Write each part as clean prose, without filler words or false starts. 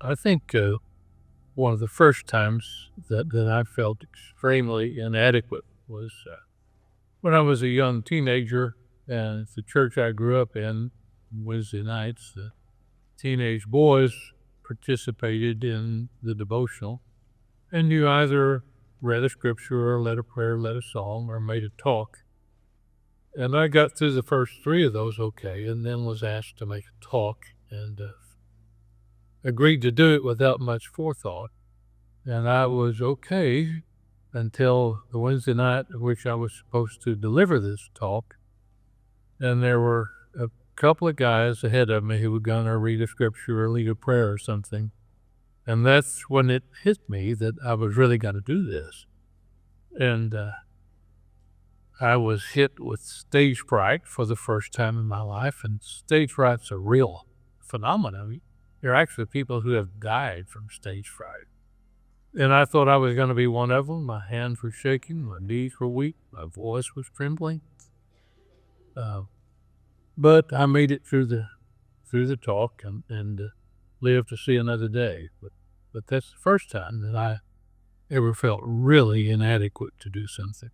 I think one of the first times that I felt extremely inadequate was when I was a young teenager, and the church I grew up in, Wednesday nights, the teenage boys participated in the devotional, and you either read a scripture or led a prayer, led a song, or made a talk. And I got through the first three of those okay, and then was asked to make a talk, and agreed to do it without much forethought. And I was okay until the Wednesday night at which I was supposed to deliver this talk. And there were a couple of guys ahead of me who were going to read a scripture or lead a prayer or something. And that's when it hit me that I was really going to do this. And I was hit with stage fright for the first time in my life. And stage fright's a real phenomenon. There are actually people who have died from stage fright. And I thought I was going to be one of them. My hands were shaking, my knees were weak, my voice was trembling. But I made it through the talk and lived to see another day. But that's the first time that I ever felt really inadequate to do something.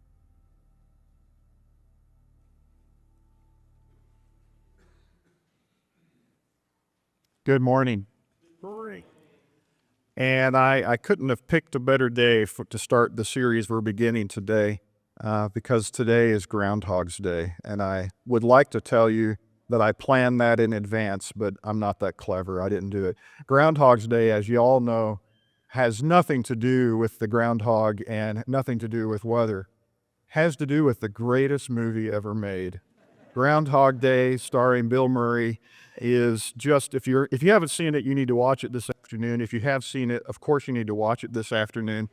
Good morning. And I couldn't have picked a better day to start the series we're beginning today because today is Groundhog's Day. And I would like to tell you that I planned that in advance, but I'm not that clever. I didn't do it. Groundhog's Day, as you all know, has nothing to do with the groundhog and nothing to do with weather. Has to do with the greatest movie ever made. Groundhog Day, starring Bill Murray, is just, if you haven't seen it, you need to watch it this afternoon. If you have seen it, of course you need to watch it this afternoon.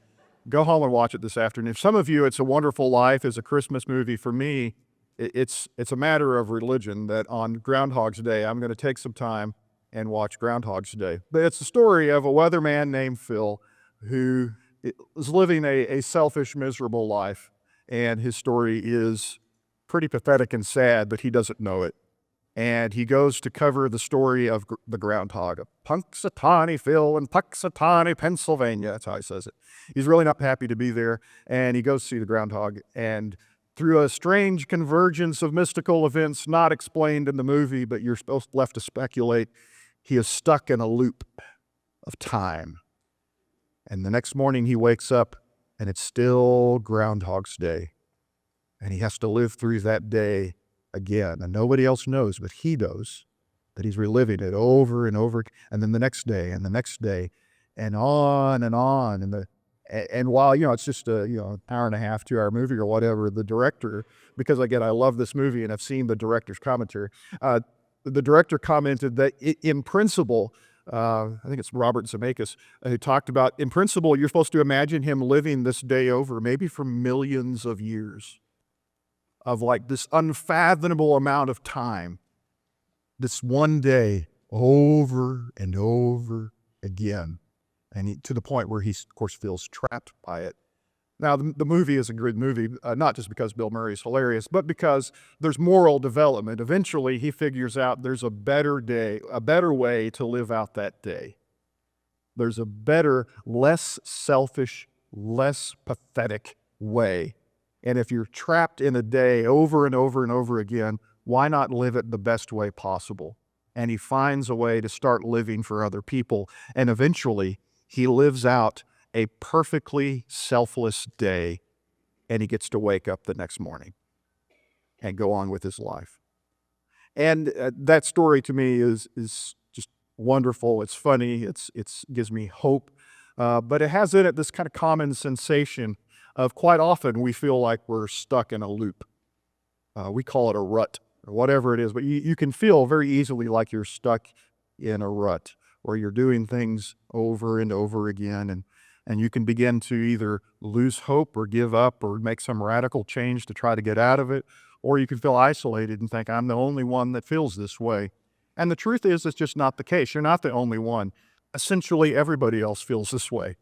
Go home and watch it this afternoon. For some of you, It's a Wonderful Life is a Christmas movie. For me, it's a matter of religion that on Groundhog's Day, I'm going to take some time and watch Groundhog's Day. But it's the story of a weatherman named Phil who is living a selfish, miserable life. And his story is pretty pathetic and sad, but he doesn't know it. And he goes to cover the story of the groundhog. Punxsutawney Phil in Punxsutawney, Pennsylvania. That's how he says it. He's really not happy to be there. And he goes to see the groundhog. And through a strange convergence of mystical events not explained in the movie, but you're left to speculate, he is stuck in a loop of time. And the next morning he wakes up and it's still Groundhog's Day. And he has to live through that day again. And nobody else knows, but he knows that he's reliving it over and over. And then the next day and the next day and on and on. And while, it's just an hour and a half, 2 hour movie or whatever, the director, because again, I love this movie and I've seen the director's commentary. The director commented that in principle, I think it's Robert Zemeckis, who talked about, in principle, you're supposed to imagine him living this day over, maybe for millions of years, of like this unfathomable amount of time, this one day over and over again. And to the point where he, of course, feels trapped by it. Now, the movie is a good movie, not just because Bill Murray is hilarious, but because there's moral development. Eventually, he figures out there's a better day, a better way to live out that day. There's a better, less selfish, less pathetic way. And if you're trapped in a day over and over and over again, why not live it the best way possible? And he finds a way to start living for other people. And eventually, he lives out a perfectly selfless day, and he gets to wake up the next morning and go on with his life. And that story to me is just wonderful. It's funny. It gives me hope. But it has in it this kind of common sensation of quite often we feel like we're stuck in a loop. We call it a rut or whatever it is, but you can feel very easily like you're stuck in a rut where you're doing things over and over again, and you can begin to either lose hope or give up or make some radical change to try to get out of it, or you can feel isolated and think, I'm the only one that feels this way. And the truth is, it's just not the case. You're not the only one. Essentially, everybody else feels this way.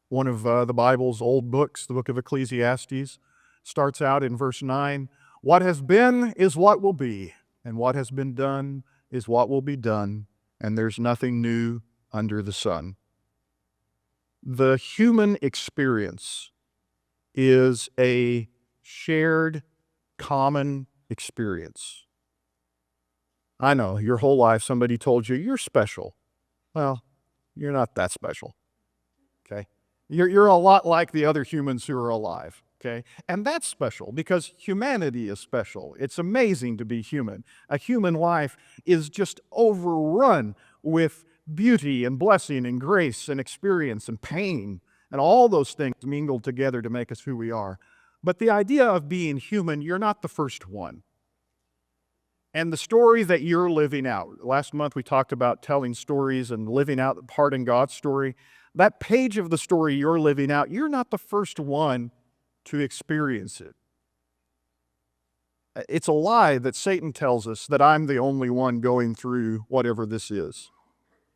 One of the Bible's old books, the book of Ecclesiastes, starts out in verse 9, what has been is what will be, and what has been done is what will be done, and there's nothing new under the sun. The human experience is a shared, common experience. I know, your whole life somebody told you, you're special. Well, you're not that special, okay? You're a lot like the other humans who are alive, okay? And that's special because humanity is special. It's amazing to be human. A human life is just overrun with beauty and blessing and grace and experience and pain and all those things mingled together to make us who we are. But the idea of being human, you're not the first one. And the story that you're living out, last month we talked about telling stories and living out the part in God's story. That page of the story you're living out, you're not the first one to experience it. It's a lie that Satan tells us that I'm the only one going through whatever this is.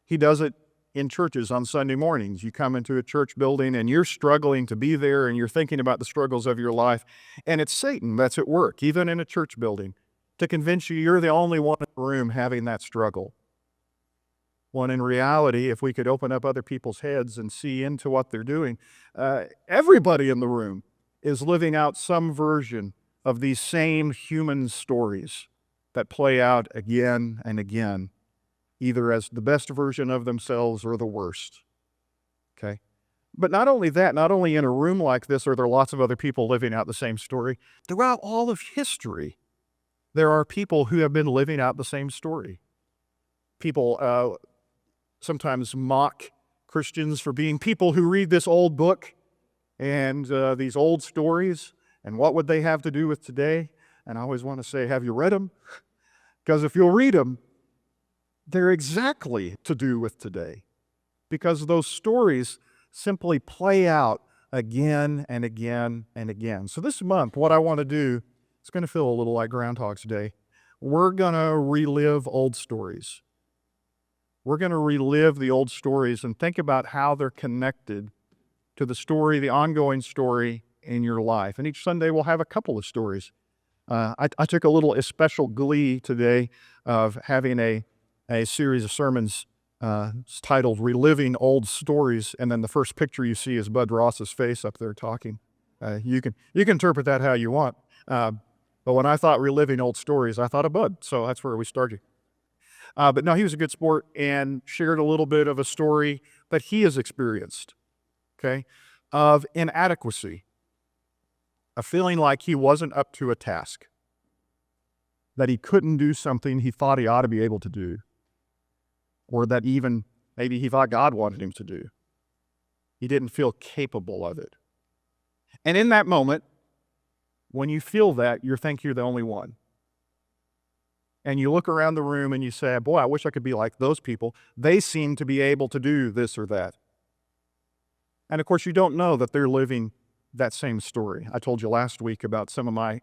He does it in churches on Sunday mornings. You come into a church building and you're struggling to be there and you're thinking about the struggles of your life. And it's Satan that's at work, even in a church building, to convince you you're the only one in the room having that struggle. When in reality, if we could open up other people's heads and see into what they're doing, everybody in the room is living out some version of these same human stories that play out again and again, either as the best version of themselves or the worst, okay? But not only that, not only in a room like this are there lots of other people living out the same story, throughout all of history, there are people who have been living out the same story. People sometimes mock Christians for being people who read this old book and these old stories, and what would they have to do with today? And I always want to say, have you read them? Because if you'll read them, they're exactly to do with today. Because those stories simply play out again and again and again. So this month, what I want to do, it's going to feel a little like Groundhog's Day. We're going to relive old stories. We're going to relive the old stories and think about how they're connected to the story, the ongoing story in your life. And each Sunday we'll have a couple of stories. I took a little special glee today of having a series of sermons titled Reliving Old Stories, and then the first picture you see is Bud Ross's face up there talking. You can interpret that how you want. But when I thought reliving old stories, I thought of Bud, so that's where we started. But no, he was a good sport and shared a little bit of a story that he has experienced, okay, of inadequacy, a feeling like he wasn't up to a task, that he couldn't do something he thought he ought to be able to do, or that even maybe he thought God wanted him to do. He didn't feel capable of it. And in that moment, when you feel that, you think you're the only one. And you look around the room and you say, boy, I wish I could be like those people. They seem to be able to do this or that. And of course, you don't know that they're living that same story. I told you last week about some of my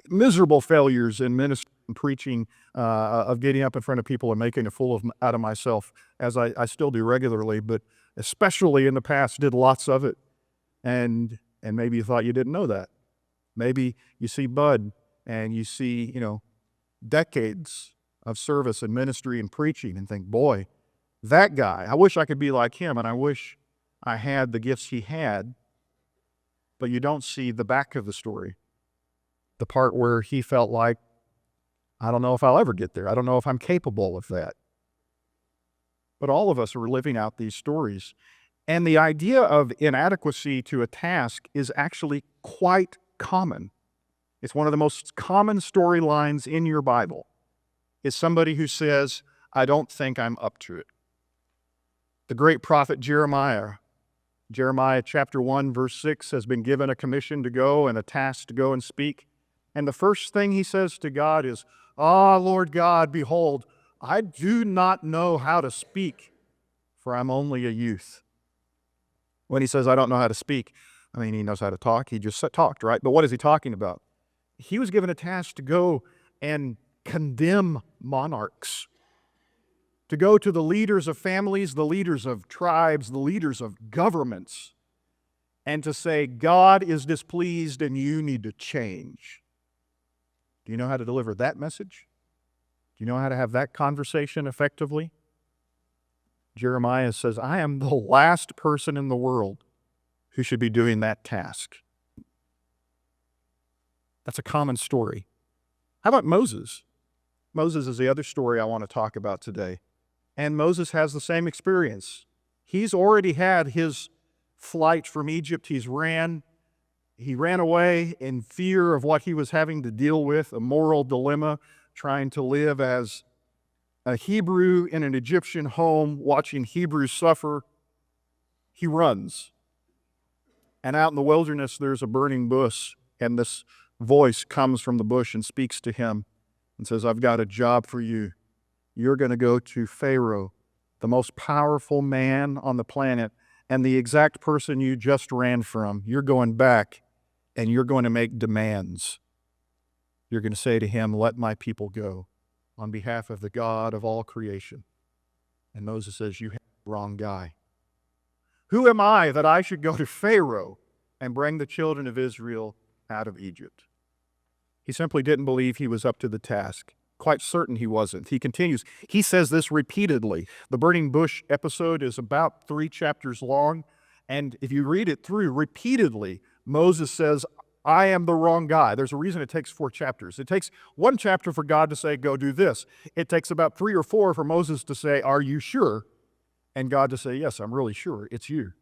miserable failures in ministry and preaching, of getting up in front of people and making a fool out of myself, as I still do regularly, but especially in the past did lots of it. And maybe you thought you didn't know that. Maybe you see Bud and you see, decades of service and ministry and preaching and think, boy, that guy, I wish I could be like him, and I wish I had the gifts he had. But you don't see the back of the story, the part where he felt like, I don't know if I'll ever get there. I don't know if I'm capable of that. But all of us are living out these stories. And the idea of inadequacy to a task is actually quite common. It's one of the most common storylines in your Bible, is somebody who says, I don't think I'm up to it. The great prophet Jeremiah chapter 1, verse 6, has been given a commission to go and a task to go and speak. And the first thing he says to God is, Lord God, behold, I do not know how to speak, for I'm only a youth. When he says, I don't know how to speak, I mean, he knows how to talk. He just talked, right? But what is he talking about? He was given a task to go and condemn monarchs, to go to the leaders of families, the leaders of tribes, the leaders of governments, and to say, God is displeased and you need to change. Do you know how to deliver that message? Do you know how to have that conversation effectively? Jeremiah says, I am the last person in the world who should be doing that task. That's a common story. How about Moses? Moses is the other story I want to talk about today. And Moses has the same experience. He's already had his flight from Egypt. He ran away in fear of what he was having to deal with, a moral dilemma, trying to live as a Hebrew in an Egyptian home, watching Hebrews suffer. He runs. And out in the wilderness, there's a burning bush, and this voice comes from the bush and speaks to him and says, I've got a job for you. You're going to go to Pharaoh, the most powerful man on the planet, and the exact person you just ran from. You're going back, and you're going to make demands. You're going to say to him, let my people go on behalf of the God of all creation. And Moses says, you have the wrong guy. Who am I that I should go to Pharaoh and bring the children of Israel out of Egypt? He simply didn't believe he was up to the task. Quite certain he wasn't. He continues. He says this repeatedly. The burning bush episode is about 3 chapters long, and if you read it through repeatedly, Moses says, I am the wrong guy. There's a reason it takes 4 chapters. It takes 1 chapter for God to say, go do this. It takes about 3 or 4 for Moses to say, are you sure? And God to say, yes, I'm really sure it's you.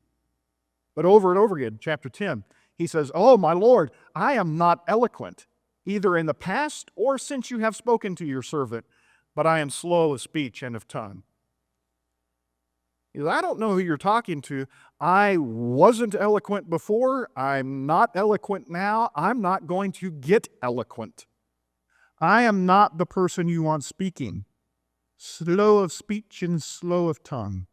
But over and over again, chapter 10, he says, oh, my Lord, I am not eloquent, either in the past or since you have spoken to your servant, but I am slow of speech and of tongue. He says, I don't know who you're talking to. I wasn't eloquent before. I'm not eloquent now. I'm not going to get eloquent. I am not the person you want speaking. Slow of speech and slow of tongue.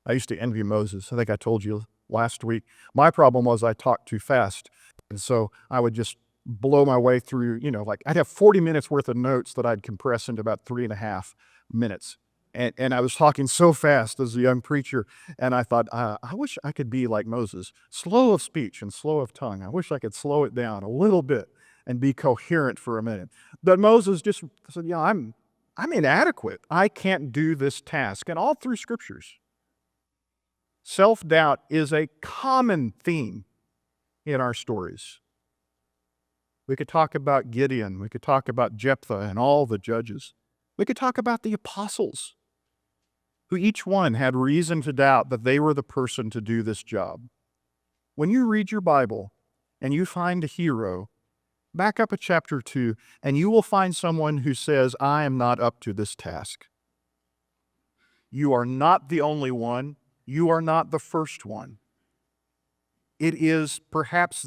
I used to envy Moses. I think I told you last week. My problem was I talked too fast. And so I would just blow my way through, like I'd have 40 minutes worth of notes that I'd compress into about 3.5 minutes. And I was talking so fast as a young preacher, and I thought, I wish I could be like Moses, slow of speech and slow of tongue. I wish I could slow it down a little bit and be coherent for a minute. But Moses just said, I'm inadequate. I can't do this task. And all through scriptures, self-doubt is a common theme in our stories. We could talk about Gideon. We could talk about Jephthah and all the judges. We could talk about the apostles, who each one had reason to doubt that they were the person to do this job. When you read your Bible and you find a hero, back up a chapter 2, and you will find someone who says, I am not up to this task. You are not the only one. You are not the first one. It is perhaps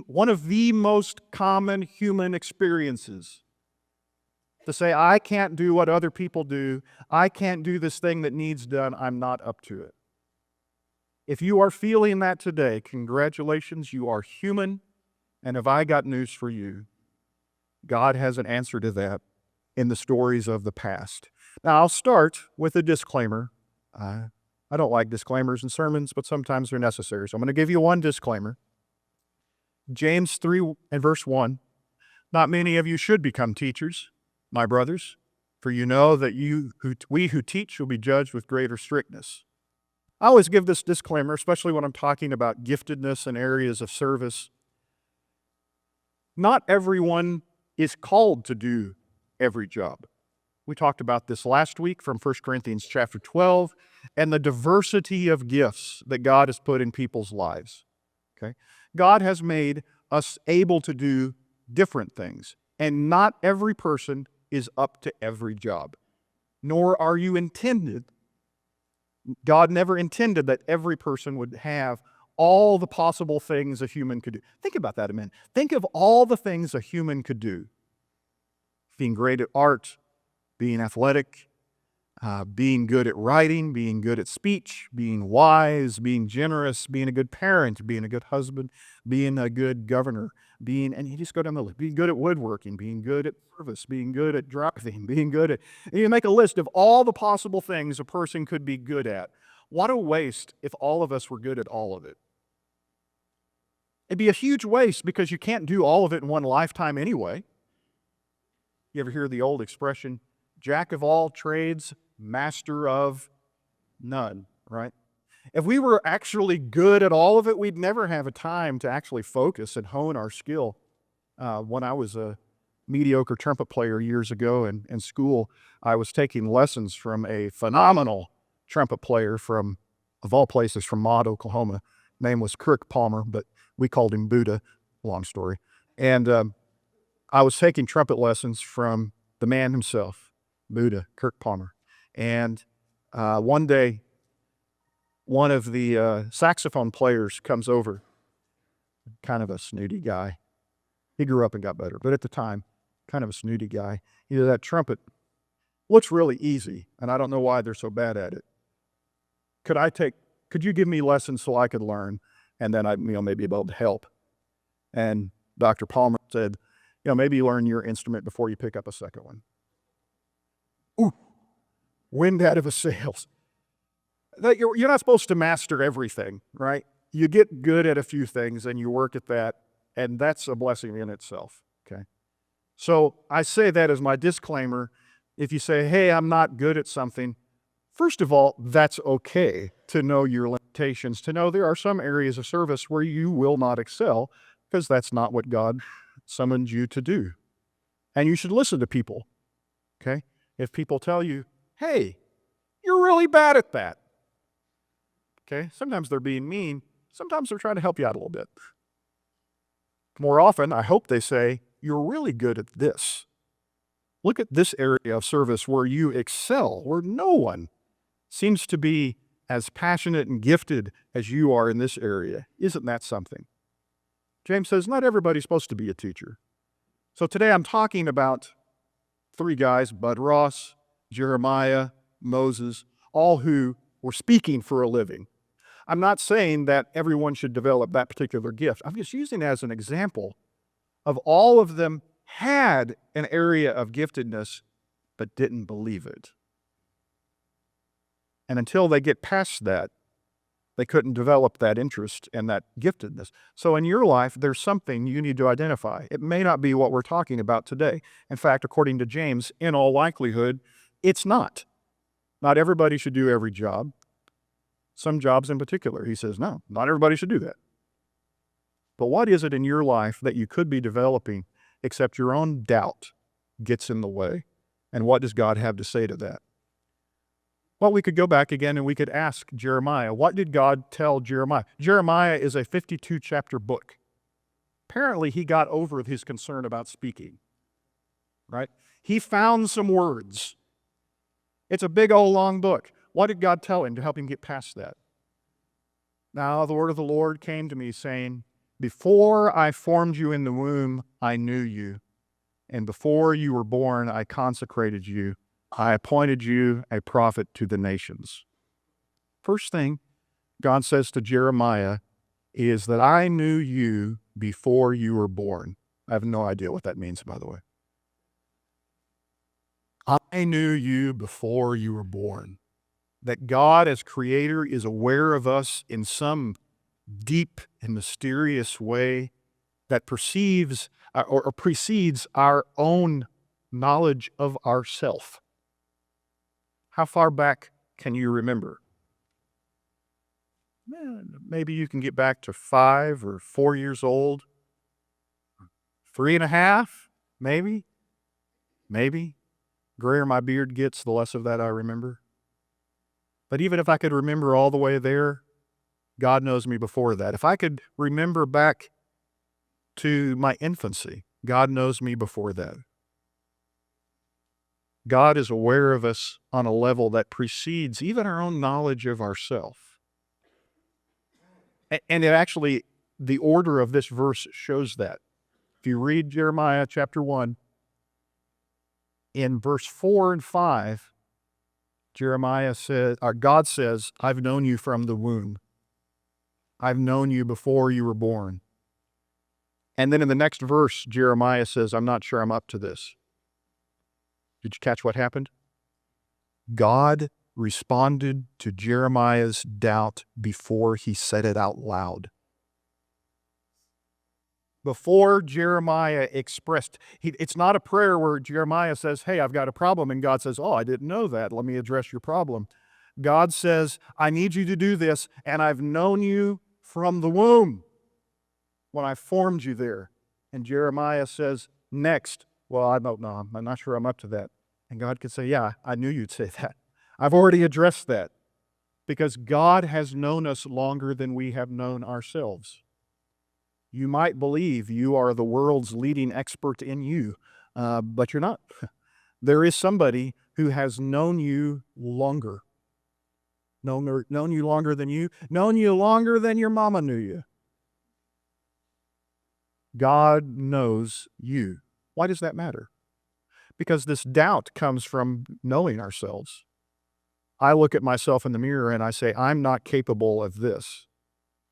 one of the most common human experiences to say, I can't do what other people do. I can't do this thing that needs done. I'm not up to it. If you are feeling that today, congratulations, you are human. And have I got news for you? God has an answer to that in the stories of the past. Now, I'll start with a disclaimer. I don't like disclaimers in sermons, but sometimes they're necessary. So I'm going to give you one disclaimer. James 3 and verse 1, not many of you should become teachers, my brothers, for you know that we who teach will be judged with greater strictness. I always give this disclaimer, especially when I'm talking about giftedness and areas of service. Not everyone is called to do every job. We talked about this last week from 1 Corinthians chapter 12 and the diversity of gifts that God has put in people's lives. Okay? God has made us able to do different things, and not every person is up to every job, nor are you intended. God never intended that every person would have all the possible things a human could do. Think about that a minute. Think of all the things a human could do. Being great at art, being athletic, being good at writing, being good at speech, being wise, being generous, being a good parent, being a good husband, being a good governor, and you just go down the list, being good at woodworking, being good at service, being good at driving, being good at, and you make a list of all the possible things a person could be good at. What a waste if all of us were good at all of it. It'd be a huge waste because you can't do all of it in one lifetime anyway. You ever hear the old expression, jack of all trades, master of None, right? If we were actually good at all of it, we'd never have a time to actually focus and hone our skill. When I was a mediocre trumpet player years ago in school, I was taking lessons from a phenomenal trumpet player from, of all places, from Maud, Oklahoma. Name was Kirk Palmer, but we called him Buddha. Long story. And I was taking trumpet lessons from the man himself, Buddha, Kirk Palmer. And one day, one of the saxophone players comes over, kind of a snooty guy. He grew up and got better, but at the time, kind of a snooty guy. He said, that trumpet looks really easy, and I don't know why they're so bad at it. Could you give me lessons so I could learn, and then I, maybe be able to help? And Dr. Palmer said, maybe you learn your instrument before you pick up a second one. Ooh, wind out of his sails. You're not supposed to master everything, right? You get good at a few things and you work at that, and that's a blessing in itself, okay? So I say that as my disclaimer. If you say, hey, I'm not good at something, first of all, that's okay to know your limitations, to know there are some areas of service where you will not excel because that's not what God summoned you to do. And you should listen to people, okay? If people tell you, hey, you're really bad at that, okay? Sometimes they're being mean. Sometimes they're trying to help you out a little bit. More often, I hope they say, you're really good at this. Look at this area of service where you excel, where no one seems to be as passionate and gifted as you are in this area. Isn't that something? James says, not everybody's supposed to be a teacher. So today I'm talking about three guys, Bud Ross, Jeremiah, Moses, all who were speaking for a living. I'm not saying that everyone should develop that particular gift. I'm just using it as an example of all of them had an area of giftedness but didn't believe it. And until they get past that, they couldn't develop that interest and that giftedness. So in your life, there's something you need to identify. It may not be what we're talking about today. In fact, according to James, in all likelihood, it's not. Not everybody should do every job. Some jobs in particular, he says, no, not everybody should do that. But what is it in your life that you could be developing except your own doubt gets in the way? And what does God have to say to that? Well, we could go back again and we could ask Jeremiah, what did God tell Jeremiah? Jeremiah is a 52-chapter book. Apparently, he got over his concern about speaking, right? He found some words. It's a big old long book. What did God tell him to help him get past that? Now the word of the Lord came to me saying, before I formed you in the womb, I knew you. And before you were born, I consecrated you. I appointed you a prophet to the nations. First thing God says to Jeremiah is that I knew you before you were born. I have no idea what that means, by the way. I knew you before you were born. That God as creator is aware of us in some deep and mysterious way that perceives or precedes our own knowledge of ourself. How far back can you remember? Maybe you can get back to 5 or 4 years old. 3.5, maybe. Maybe. Grayer my beard gets, the less of that I remember. But even if I could remember all the way there, God knows me before that. If I could remember back to my infancy, God knows me before that. God is aware of us on a level that precedes even our own knowledge of ourselves. And it actually, the order of this verse shows that. If you read Jeremiah chapter 1, in verse 4 and 5, God says, I've known you from the womb. I've known you before you were born. And then in the next verse, Jeremiah says, I'm not sure I'm up to this. Did you catch what happened? God responded to Jeremiah's doubt before he said it out loud. Before Jeremiah expressed, it's not a prayer where Jeremiah says, hey, I've got a problem, and God says, oh, I didn't know that. Let me address your problem. God says, I need you to do this, and I've known you from the womb when I formed you there. And Jeremiah says, next. Well, I don't know. I'm not sure I'm up to that. And God could say, yeah, I knew you'd say that. I've already addressed that because God has known us longer than we have known ourselves. You might believe you are the world's leading expert in you, but you're not. There is somebody who has known you longer. Known you longer than you, known you longer than your mama knew you. God knows you. Why does that matter? Because this doubt comes from knowing ourselves. I look at myself in the mirror and I say, I'm not capable of this.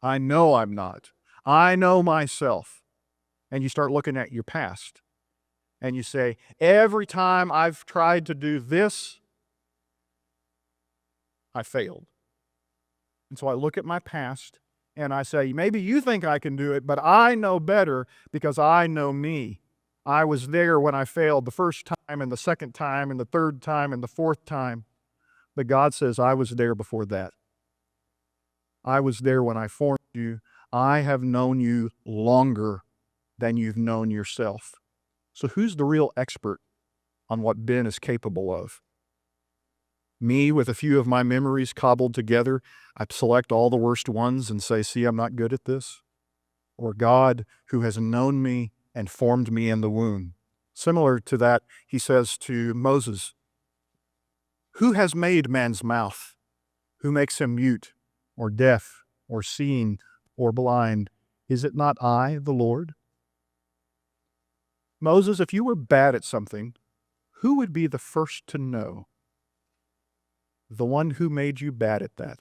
I know I'm not. I know myself. And you start looking at your past and you say, every time I've tried to do this, I failed. And so I look at my past and I say, maybe you think I can do it, but I know better because I know me. I was there when I failed the first time and the second time and the third time and the fourth time. But God says, I was there before that. I was there when I formed you. I have known you longer than you've known yourself. So who's the real expert on what Ben is capable of? Me, with a few of my memories cobbled together, I select all the worst ones and say, see, I'm not good at this? Or God, who has known me and formed me in the womb? Similar to that, he says to Moses, who has made man's mouth? Who makes him mute or deaf or seeing or blind? Is it not I, the Lord? Moses, if you were bad at something, who would be the first to know? The one who made you bad at that.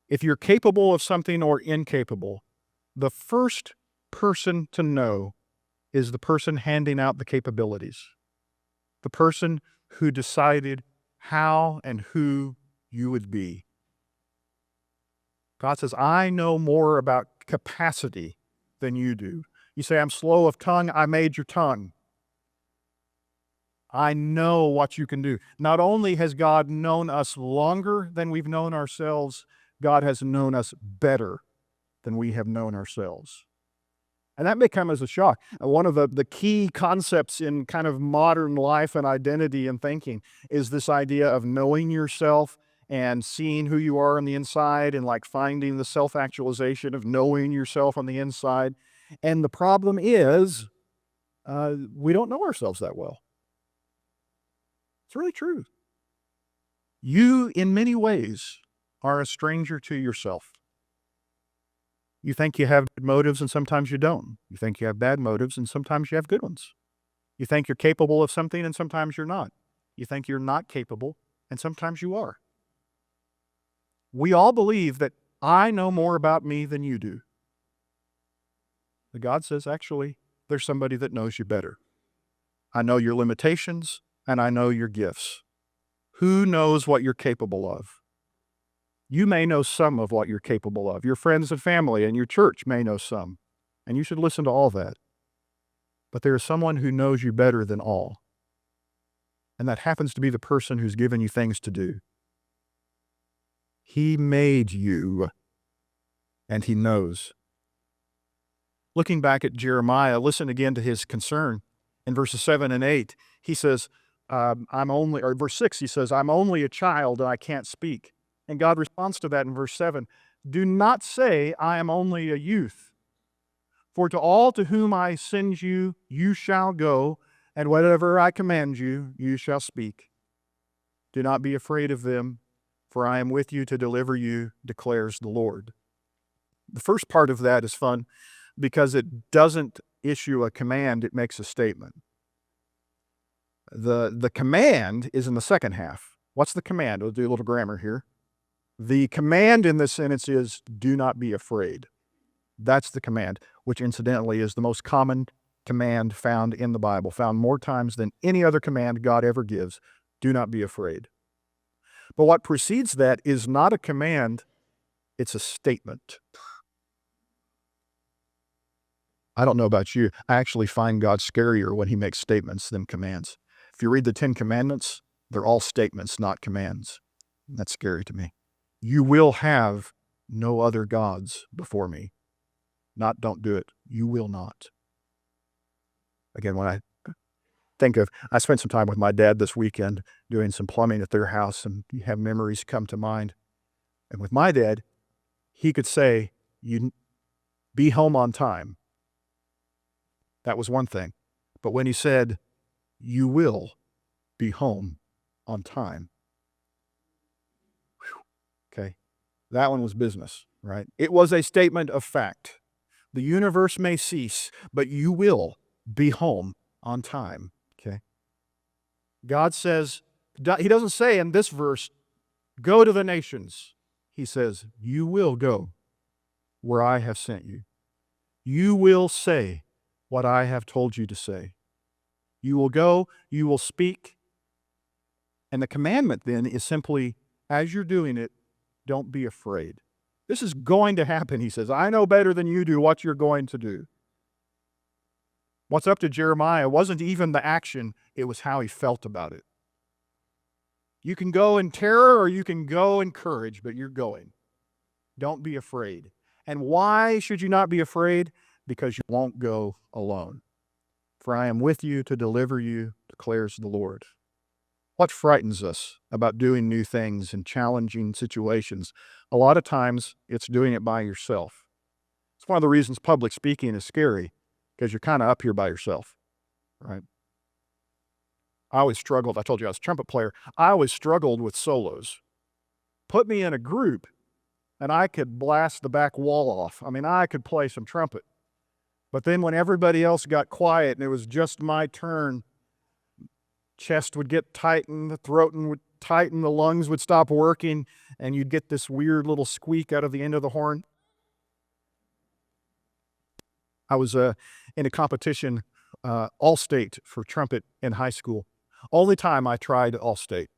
If you're capable of something or incapable, the first person to know is the person handing out the capabilities. The person who decided how and who you would be. God says, I know more about capacity than you do. You say, I'm slow of tongue. I made your tongue. I know what you can do. Not only has God known us longer than we've known ourselves, God has known us better than we have known ourselves. And that may come as a shock. One of the key concepts in kind of modern life and identity and thinking is this idea of knowing yourself and seeing who you are on the inside and like finding the self-actualization of knowing yourself on the inside. And the problem is we don't know ourselves that well. It's really true. You, in many ways, are a stranger to yourself. You think you have good motives and sometimes you don't. You think you have bad motives and sometimes you have good ones. You think you're capable of something and sometimes you're not. You think you're not capable and sometimes you are. We all believe that I know more about me than you do. But God says, actually, there's somebody that knows you better. I know your limitations and I know your gifts. Who knows what you're capable of? You may know some of what you're capable of. Your friends and family and your church may know some, and you should listen to all that. But there is someone who knows you better than all, and that happens to be the person who's given you things to do. He made you, and he knows. Looking back at Jeremiah, listen again to his concern. In verses 7 and 8, he says, verse 6, he says, I'm only a child and I can't speak. And God responds to that in verse 7. Do not say, I am only a youth. For to all to whom I send you, you shall go, and whatever I command you, you shall speak. Do not be afraid of them, for I am with you to deliver you, declares the Lord. The first part of that is fun because it doesn't issue a command, it makes a statement. The command is in the second half. What's the command? We'll do a little grammar here. The command in this sentence is, do not be afraid. That's the command, which incidentally is the most common command found in the Bible, found more times than any other command God ever gives. Do not be afraid. But what precedes that is not a command, it's a statement. I don't know about you. I actually find God scarier when he makes statements than commands. If you read the 10 Commandments, they're all statements, not commands. That's scary to me. You will have no other gods before me. Not don't do it. You will not. Again, when I I spent some time with my dad this weekend doing some plumbing at their house, and you have memories come to mind. And with my dad, he could say, "You be home on time." That was one thing. But when he said, "You will be home on time," okay, that one was business, right? It was a statement of fact. The universe may cease, but you will be home on time, okay? God says, he doesn't say in this verse, go to the nations. He says, you will go where I have sent you. You will say what I have told you to say. You will go, you will speak. And the commandment then is simply, as you're doing it, don't be afraid. This is going to happen, he says. I know better than you do what you're going to do. What's up to Jeremiah wasn't even the action, it was how he felt about it. You can go in terror or you can go in courage, but you're going. Don't be afraid. And why should you not be afraid? Because you won't go alone. For I am with you to deliver you, declares the Lord. What frightens us about doing new things in challenging situations? A lot of times it's doing it by yourself. It's one of the reasons public speaking is scary, because you're kind of up here by yourself, right? I always struggled. I told you I was a trumpet player. I always struggled with solos. Put me in a group and I could blast the back wall off. I mean, I could play some trumpet. But then when everybody else got quiet and it was just my turn, chest would get tightened, the throat would tighten, the lungs would stop working, and you'd get this weird little squeak out of the end of the horn. I was in a competition, all-state for trumpet in high school. Only time I tried all-state.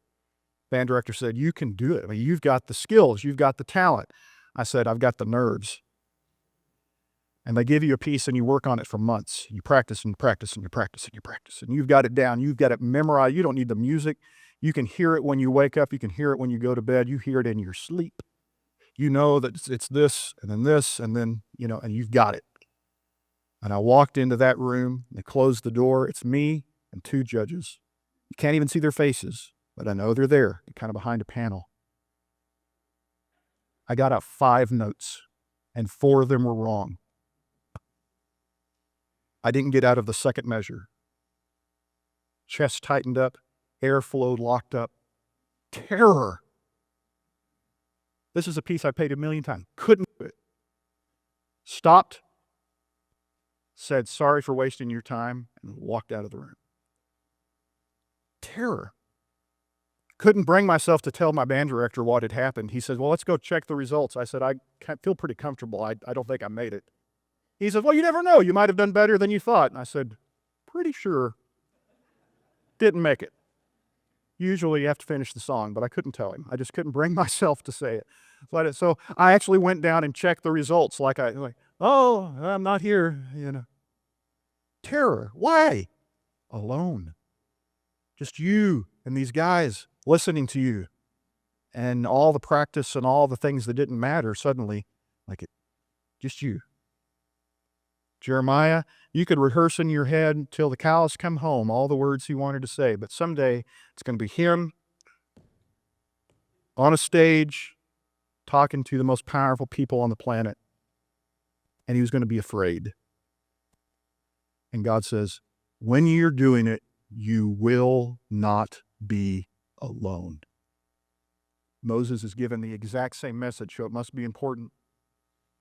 Band director said, you can do it. I mean, you've got the skills, you've got the talent. I said, I've got the nerves. And they give you a piece and you work on it for months. You practice and practice and you practice and you practice. And you've got it down. You've got it memorized. You don't need the music. You can hear it when you wake up. You can hear it when you go to bed. You hear it in your sleep. You know that it's this, and then, and you've got it. And I walked into that room. They closed the door. It's me and two judges. You can't even see their faces, but I know they're there, kind of behind a panel. I got out 5 notes, and 4 of them were wrong. I didn't get out of the second measure. Chest tightened up, airflow locked up. Terror. This is a piece I played 1,000,000 times. Couldn't do it. Stopped, said, sorry for wasting your time, and walked out of the room. Terror. Couldn't bring myself to tell my band director what had happened. He said, well, let's go check the results. I said, I feel pretty comfortable. I don't think I made it. He said, well, you never know. You might have done better than you thought. And I said, pretty sure. Didn't make it. Usually you have to finish the song, but I couldn't tell him. I just couldn't bring myself to say it. So I actually went down and checked the results oh, I'm not here, Terror. Why? Alone. Just you and these guys listening to you. And all the practice and all the things that didn't matter suddenly, just you. Jeremiah, you could rehearse in your head till the cows come home, all the words he wanted to say, but someday it's going to be him on a stage talking to the most powerful people on the planet, and he was going to be afraid. And God says, when you're doing it, you will not be alone. Moses is given the exact same message, so it must be important.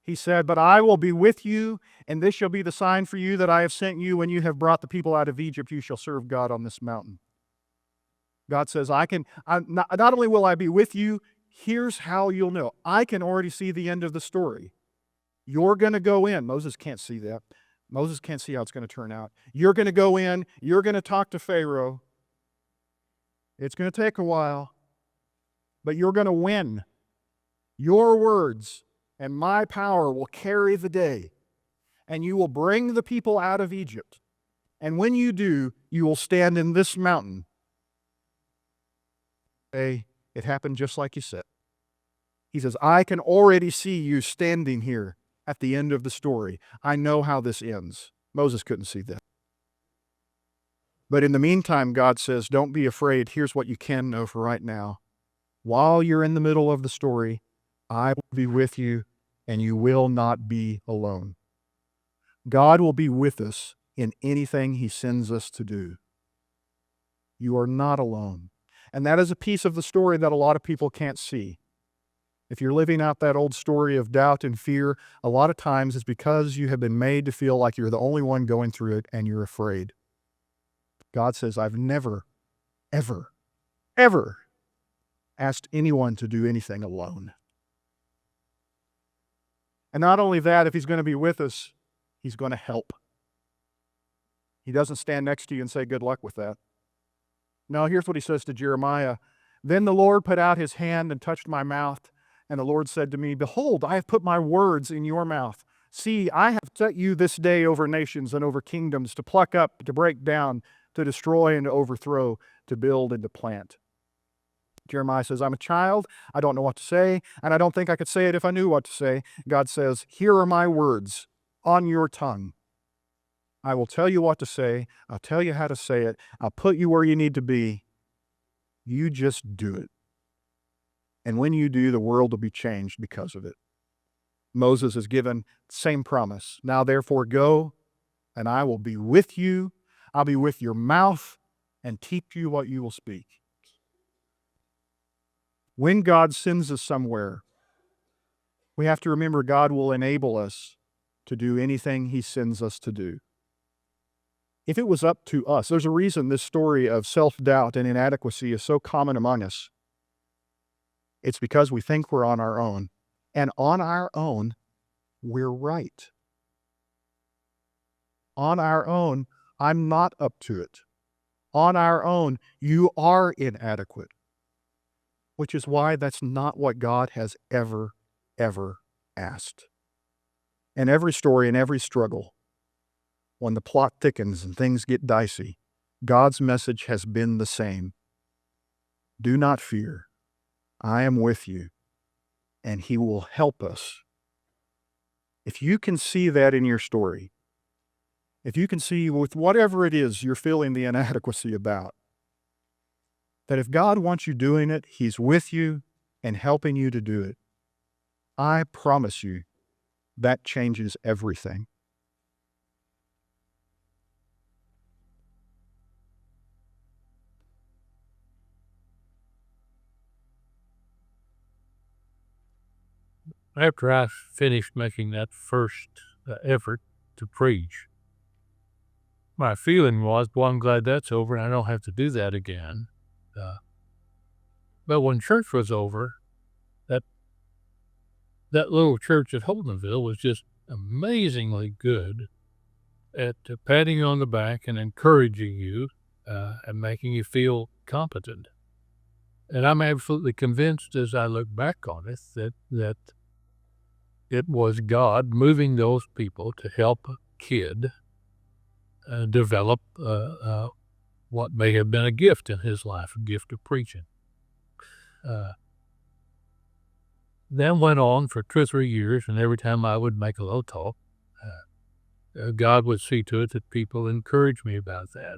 He said, but I will be with you, and this shall be the sign for you that I have sent you. When you have brought the people out of Egypt, you shall serve God on this mountain. God says, not only will I be with you, here's how you'll know. I can already see the end of the story. You're going to go in. Moses can't see that. Moses can't see how it's going to turn out. You're going to go in. You're going to talk to Pharaoh. It's going to take a while, but you're going to win. Your words and my power will carry the day, and you will bring the people out of Egypt. And when you do, you will stand in this mountain. Say, It happened just like you said. He says, I can already see you standing here at the end of the story. I know how this ends. Moses couldn't see that. But in the meantime, God says, don't be afraid. Here's what you can know for right now. While you're in the middle of the story, I will be with you, and you will not be alone. God will be with us in anything He sends us to do. You are not alone. And that is a piece of the story that a lot of people can't see. If you're living out that old story of doubt and fear, a lot of times it's because you have been made to feel like you're the only one going through it and you're afraid. God says, I've never, ever, ever asked anyone to do anything alone. And not only that, if He's going to be with us, He's going to help. He doesn't stand next to you and say, good luck with that. No, here's what He says to Jeremiah. Then the Lord put out His hand and touched my mouth. And the Lord said to me, behold, I have put my words in your mouth. See, I have set you this day over nations and over kingdoms, to pluck up, to break down, to destroy and to overthrow, to build and to plant. Jeremiah says, I'm a child, I don't know what to say, and I don't think I could say it if I knew what to say. God says, here are my words on your tongue. I will tell you what to say, I'll tell you how to say it, I'll put you where you need to be. You just do it. And when you do, the world will be changed because of it. Moses is given the same promise. Now therefore go, and I will be with you. I'll be with your mouth and teach you what you will speak. When God sends us somewhere, we have to remember God will enable us to do anything He sends us to do. If it was up to us, there's a reason this story of self-doubt and inadequacy is so common among us. It's because we think we're on our own. And on our own, we're right. On our own, I'm not up to it. On our own, you are inadequate. Which is why that's not what God has ever, ever asked. In every story, in every struggle, when the plot thickens and things get dicey, God's message has been the same. Do not fear. I am with you, and He will help us. If you can see that in your story, if you can see with whatever it is you're feeling the inadequacy about, that if God wants you doing it, He's with you and helping you to do it, I promise you that changes everything. After I finished making that first effort to preach, my feeling was, well, I'm glad that's over and I don't have to do that again. But when church was over, that little church at Holdenville was just amazingly good at patting you on the back and encouraging you and making you feel competent. And I'm absolutely convinced as I look back on it that it was God moving those people to help a kid develop what may have been a gift in his life, a gift of preaching. Then went on for 2 or 3 years, and every time I would make a little talk, God would see to it that people encouraged me about that.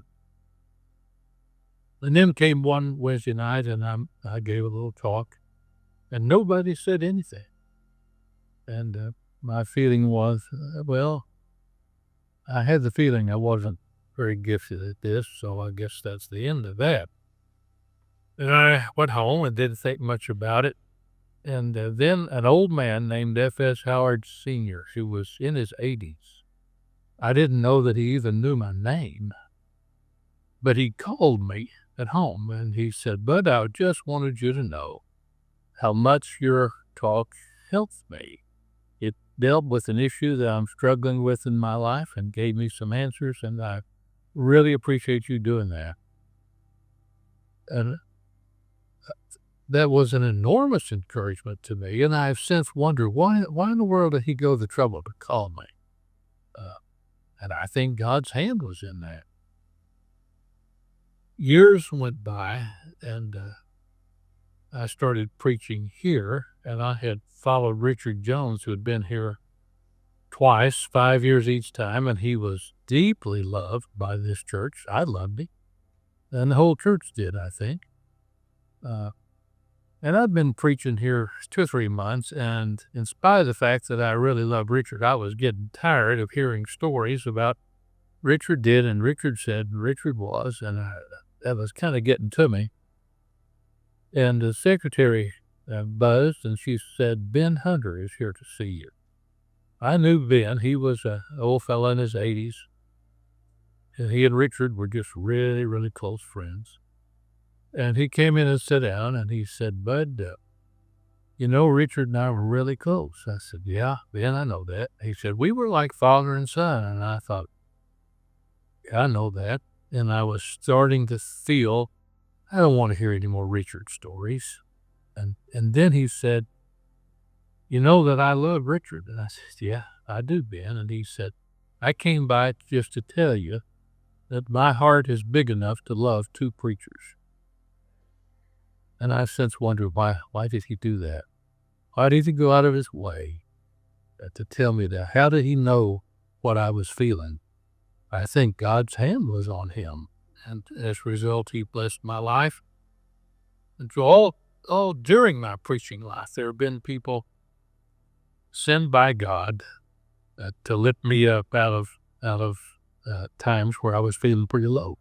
And then came one Wednesday night, and I gave a little talk, and nobody said anything. And my feeling was, well, I had the feeling I wasn't very gifted at this, so I guess that's the end of that. And I went home and didn't think much about it. And then an old man named F.S. Howard Sr., who was in his 80s, I didn't know that he even knew my name, but he called me at home and he said, Bud, I just wanted you to know how much your talk helped me. It dealt with an issue that I'm struggling with in my life and gave me some answers, and I really appreciate you doing that. And that was an enormous encouragement to me, and I've since wondered why in the world did he go the trouble to call me? And I think God's hand was in that. Years went by, and I started preaching here, and I had followed Richard Jones, who had been here twice, 5 years each time, and he was deeply loved by this church. I loved him, and the whole church did, I think. Uh, and I've been preaching here 2 or 3 months, and in spite of the fact that I really love Richard, I was getting tired of hearing stories about Richard did and Richard said and Richard was, and that was kinda getting to me. And the secretary, buzzed, and she said, "Ben Hunter is here to see you." I knew Ben. He was a old fella in his 80s, and he and Richard were just really, really close friends. And he came in and sat down, and he said, "Bud, you know, Richard and I were really close." I said, "Yeah, Ben, I know that." He said, "We were like father and son." And I thought, "Yeah, I know that." And I was starting to feel, I don't want to hear any more Richard stories. And then he said, "You know that I love Richard." And I said, "Yeah, I do, Ben." And he said, "I came by just to tell you that my heart is big enough to love two preachers." And I've since wondered, why did he do that? Why did he go out of his way to tell me that? How did he know what I was feeling? I think God's hand was on him. And as a result, he blessed my life. And so all during my preaching life, there have been people sent by God to lift me up out of times where I was feeling pretty low.